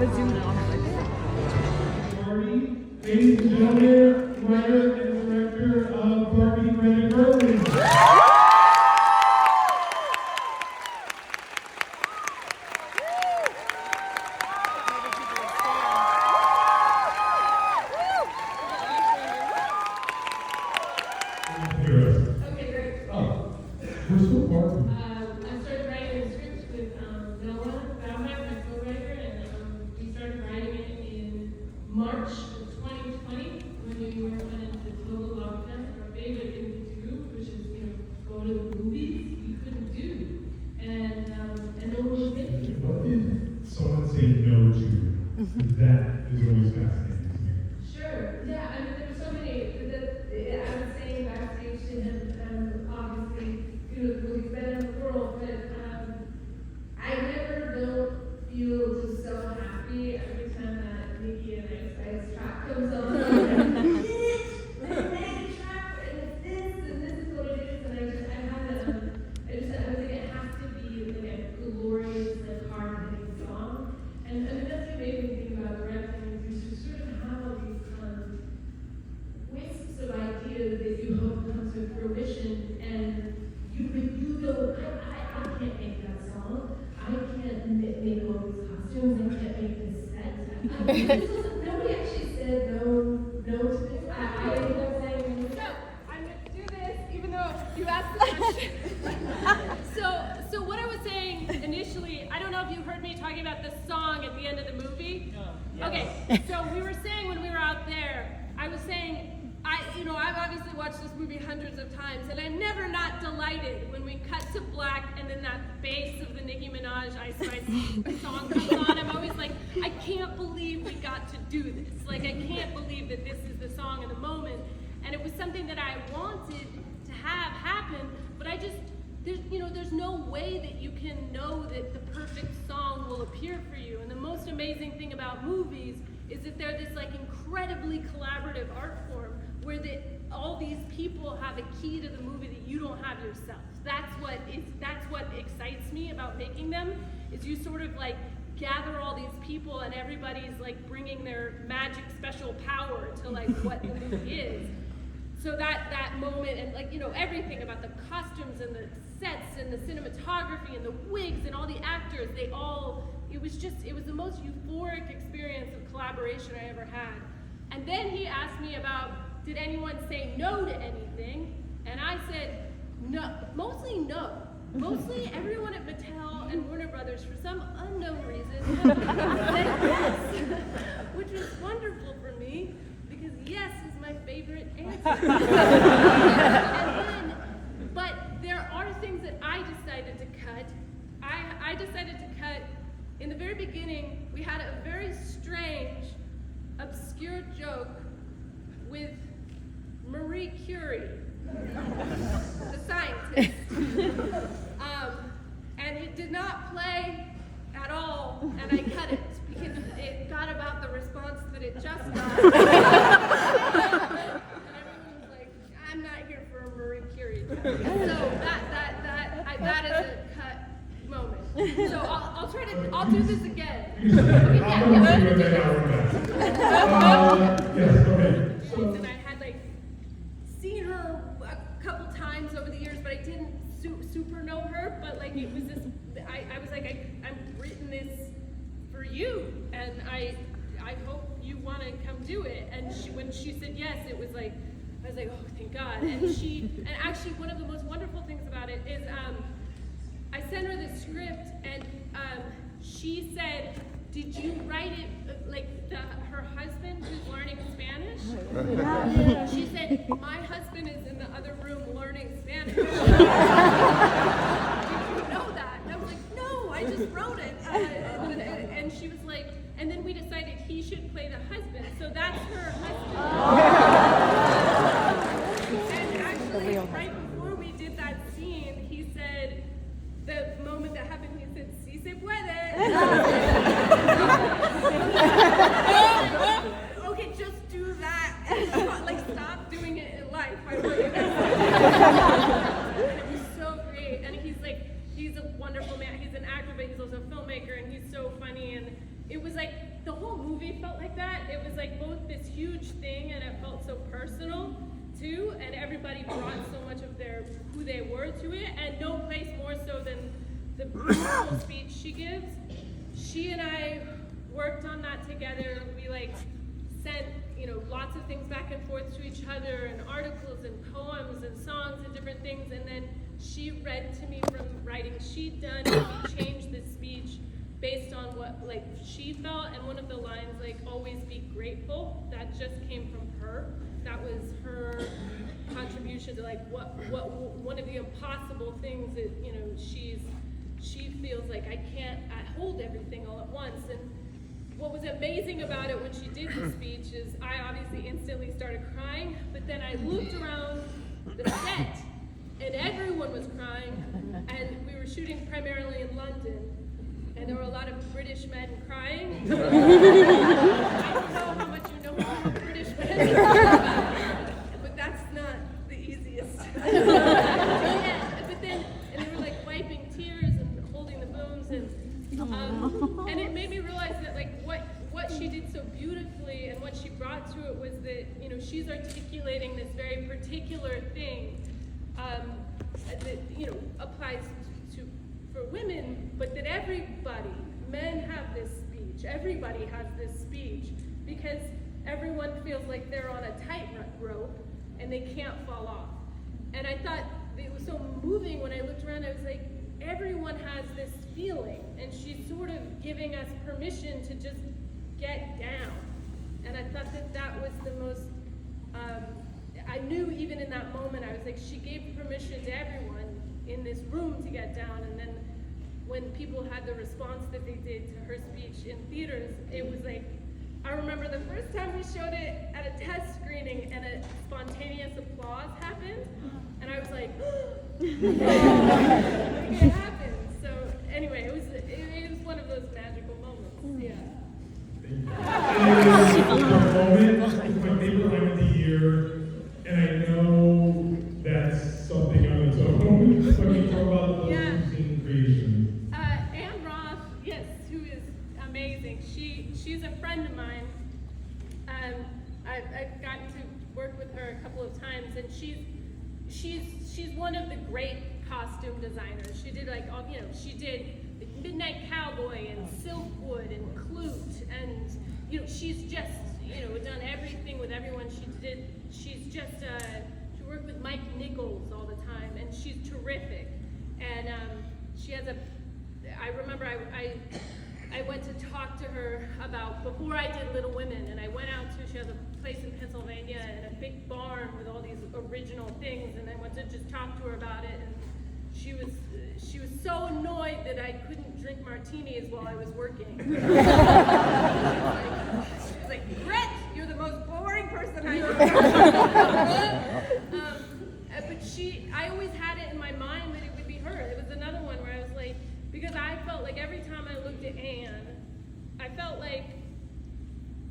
Barbie, ladies and gentlemen, writer and director of Barbie, Greta Gerwig. Okay, great. Oh, we're still Barbie. I started writing a script with Noah Bauhack, my co-writer, and we started writing it in March of 2020 when we went into total lockdown. Our favorite thing to do, which is go to the movies, we couldn't do, and no one was making it. What did someone say no to? That is always fascinating to me. Sure. Yeah. I mean, there were so many. I was saying backstage to him, obviously, the movie's better in the world, but I never don't feel just so happy every time that Nikki and Ice track comes on. We did it! I made a track, and it's this, and this is what it is, and I was like, it has to be like a glorious, like hard-hitting song, and that's the amazing thing about directing is you sort of have all these wisps of ideas that you hope come to fruition, and you know, I can't make that song. I can't make all these costumes. I can't make this set. Nobody actually said no to this. I ended up saying no. I'm going to do this, even though you asked the question. So what I was saying initially, I don't know if you heard me talking about the song at the end of the movie. Yes. Okay, so we were saying when we were out there, I was saying, I've obviously watched this movie hundreds of times, and I'm never not delighted when we cut to black and then that bass of the Nicki Minaj Ice Spice song comes on. I'm always like, I can't believe we got to do this. Like, I can't believe that this is the song in the moment. And it was something that I wanted to have happen, but there's no way that you can know that the perfect song will appear for you. And the most amazing thing about movies is that they're this like incredibly collaborative art form where all these people have a key to the movie that you don't have yourself. That's what excites me about making them, is you sort of like gather all these people and everybody's like bringing their magic special power to like what the movie is. So that moment, and like, everything about the costumes and the sets and the cinematography and the wigs and all the actors, it was the most euphoric experience of collaboration I ever had. And then he asked me about, did anyone say no to anything? And I said, no, mostly no. Mostly everyone at Mattel and Warner Brothers, for some unknown reason, said yes, which was wonderful for me, because yes is my favorite answer. But there are things that I decided to cut. I decided to cut, in the very beginning, we had a very strange, obscure joke with Marie Curie, the scientist. And it did not play at all, and I cut it because it got about the response that it just got. And everyone was like, I'm not here for a Marie Curie joke. So that is a cut moment. So I'll do this again. Okay, Yes, okay. And I had seen her a couple times over the years, but I didn't super know her. But it was this. I was like, I've written this for you, and I hope you want to come do it. And when she said yes, it was like, I was like, oh, thank God. And actually, one of the most wonderful things about it is, I sent her the script, and she said, did you write it her husband who's learning Spanish? She said, my husband is in the other room learning Spanish. Did you know that? And I was like, no, I just wrote it. And she was like, and then we decided he should play the husband, so that's her husband. And actually, right before we did that scene, he said, the moment that happened, he said, "Si se puede." Okay, just do that. Stop doing it in life. I really and it was so great. And he's a wonderful man. He's an actor, but he's also a filmmaker, and he's so funny. And it was movie felt like that. It was like both this huge thing and it felt so personal too, and everybody brought so much of who they were to it, and no place more so than the beautiful speech she gives. She and I worked on that together. We like sent, lots of things back and forth to each other, and articles and poems and songs and different things, and then she read to me from writing she'd done, and we changed the speech based on what she felt, and one of the lines, always be grateful, that just came from her. That was her contribution to what one of the impossible things that, she feels like I can't hold everything all at once. And what was amazing about it when she did the speech is I obviously instantly started crying, but then I looked around the set and everyone was crying, and we were shooting primarily in London, and there were a lot of British men crying. I don't know how much you know about British men, but that's not the easiest. But then, and they were wiping tears and holding the booms, and it made me realize that what she did so beautifully and what she brought to it was that she's articulating this very particular thing that applies for women, but that everybody, men have this speech, everybody has this speech, because everyone feels like they're on a tightrope and they can't fall off. And I thought it was so moving when I looked around. I was like, everyone has this feeling, and she's sort of giving us permission to just get down. And I thought that was the most, I knew even in that moment, I was like, she gave permission to everyone in this room to get down. And then when people had the response that they did to her speech in theaters, it was I remember the first time we showed it at a test screening and a spontaneous applause happened, and I was like, it happened. So anyway, it was one of those magical moments. Yeah. It's my favorite time of the year, and I know that's something on its own. So we talk about those in creation. Anne Roth, yes, who is amazing. She's a friend of mine. I've gotten to work with her a couple of times, and she's one of the great costume designers. She did she did Midnight Cowboy and Silkwood and Clute, and she's just done everything with everyone she did. She's just she worked with Mike Nichols all the time, and she's terrific. And she has I remember I went to talk to her about, before I did Little Women, and I went out she has a place in Pennsylvania and a big barn with all these original things, and I went to just talk to her about it, and she was so annoyed that I couldn't drink martinis while I was working. She was like, Brett, you're the most boring person I know. But I always had it in my mind that it would be her. It was another one where I was like, because I felt like every time I looked at Anne, I felt like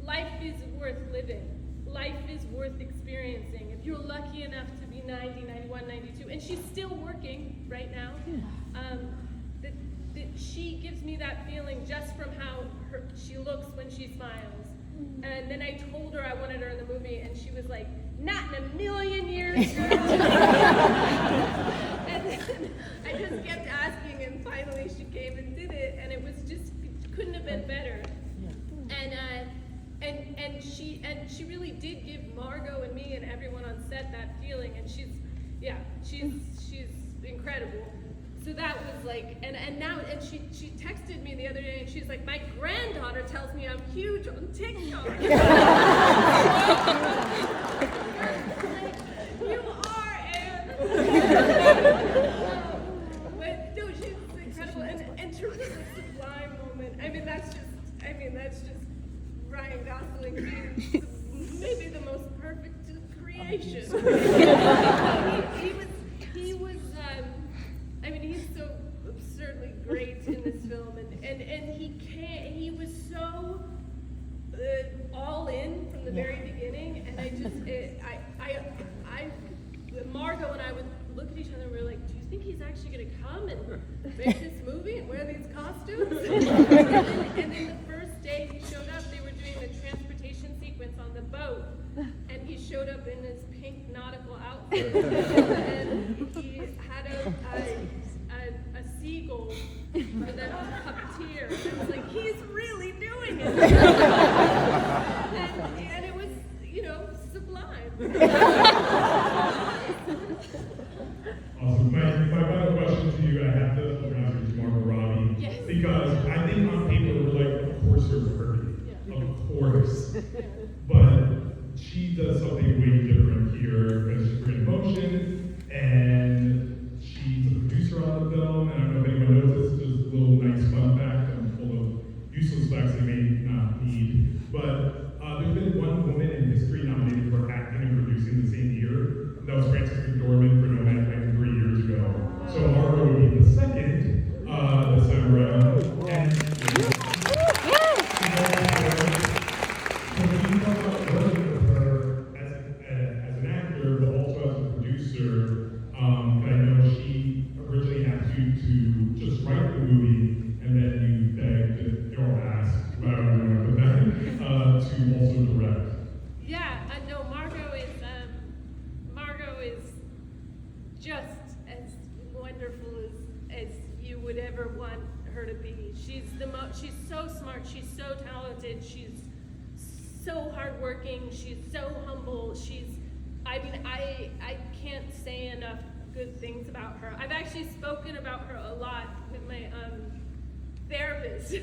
life is worth living. Life is worth experiencing. If you're lucky enough to be 90, 91, 92, and she's still working right now, that she gives me that feeling just from how she looks when she smiles. And then I told her I wanted her in the movie, and she was like, not in a million years, girl. And then I just kept asking, and finally she came and did it, and it couldn't have been better. And she really did give Margot and me and everyone on set that feeling, and she's incredible. So that was and she texted me the other day, and she's like, my granddaughter tells me I'm huge on TikTok. You are, Anne. But no, she's incredible, and to really sublime moment. That's just Ryan Gosling being maybe the most perfect creation. He's so absurdly great in this film, and he was so all in from the very beginning, and Margot and I would look at each other and we were like, do you think he's actually going to come and make this movie and wear these costumes? And then the first day he showed up, they were doing sequence on the boat, and he showed up in his pink nautical outfit, and he had a seagull for the puppeteer. And I was like, he's really doing it. and it was, sublime. Awesome. My final question to you, I have to ask you tomorrow, Robbie. Yes. Because I think on paper we're like, of course you're Barbie. Of course. But she does something way different here because she's creating motion and she's a producer on the film. And I don't know if anyone noticed, just a little nice fun fact. I'm full of useless facts they may not need. But there's been one woman in history nominated for acting and producing the same year. And that was Frances McDormand for Nomadland 3 years ago. So Margot would be the second this time around. And so when you talk about working with her as an actor, but also as a producer, I know she originally asked you to just write the movie, and then you begged, or asked, whatever you want to put that, to also direct. Yeah, no, Margot is just as wonderful as you would ever want her to be. She's she's so smart, she's so talented, she's so hardworking, she's so humble, I can't say enough good things about her. I've actually spoken about her a lot with my therapist. I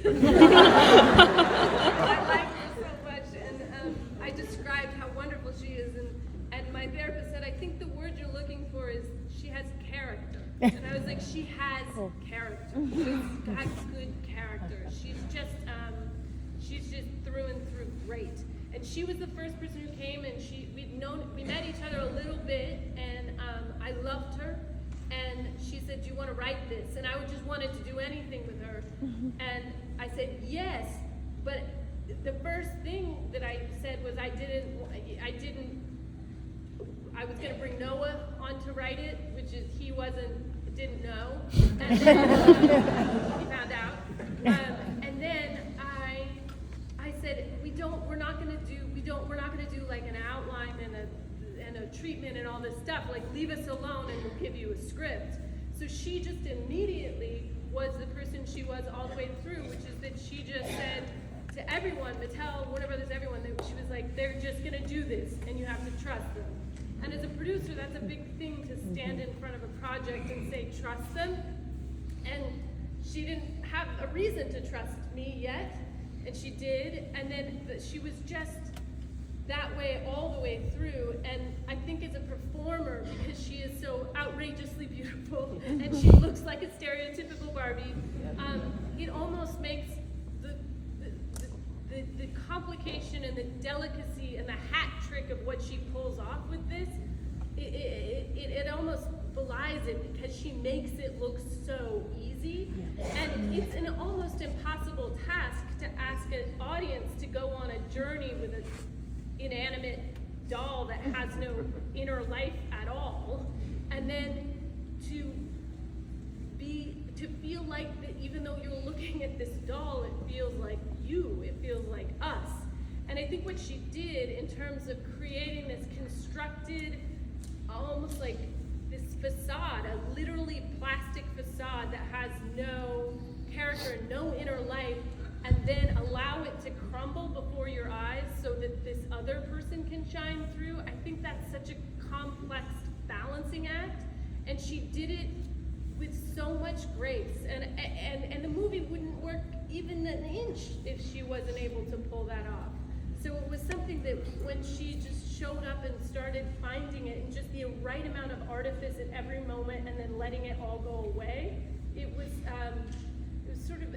like her so much, and I described how wonderful she is, and my therapist said, I think the word you're looking for is she has character. And I was like, she has character. She's got good character. She's just through and through great. And she was the first person who came, and we met each other a little bit, and I loved her. And she said, do you want to write this? And I just wanted to do anything with her. And I said, yes, but the first thing that I said was I was going to bring Noah on to write it, which is didn't know, and then he found out. And then I said, we're not going to do like an outline and a treatment and all this stuff. Like, leave us alone and we'll give you a script. So she just immediately was the person she was all the way through, which is that she just said to everyone, Mattel, Warner Brothers, everyone, she was like, they're just going to do this, and you have to trust them. And as a producer, that's a big thing to stand in front of a project and say, trust them. And she didn't have a reason to trust me yet, and she did. And then she was just that way all the way through. And I think as a performer, because she is so outrageously beautiful, and she looks like a stereotypical Barbie, it almost makes the complication and the delicacy and the hat trick of what she pulls off with this, it almost belies it, because she makes it look so easy. And it's an almost impossible task to ask an audience to go on a journey with an inanimate doll that has no inner life at all, and then to feel like that even though you're looking at this doll, it feels like you, it feels like us. And I think what she did in terms of creating this constructed, almost like this facade, a literally plastic facade that has no character, no inner life, and then allow it to crumble before your eyes so that this other person can shine through. I think that's such a complex balancing act, and she did it with so much grace, and the movie wouldn't work even an inch if she wasn't able to pull that off. So it was something that when she just showed up and started finding it, and just the right amount of artifice at every moment, and then letting it all go away, it was sort of,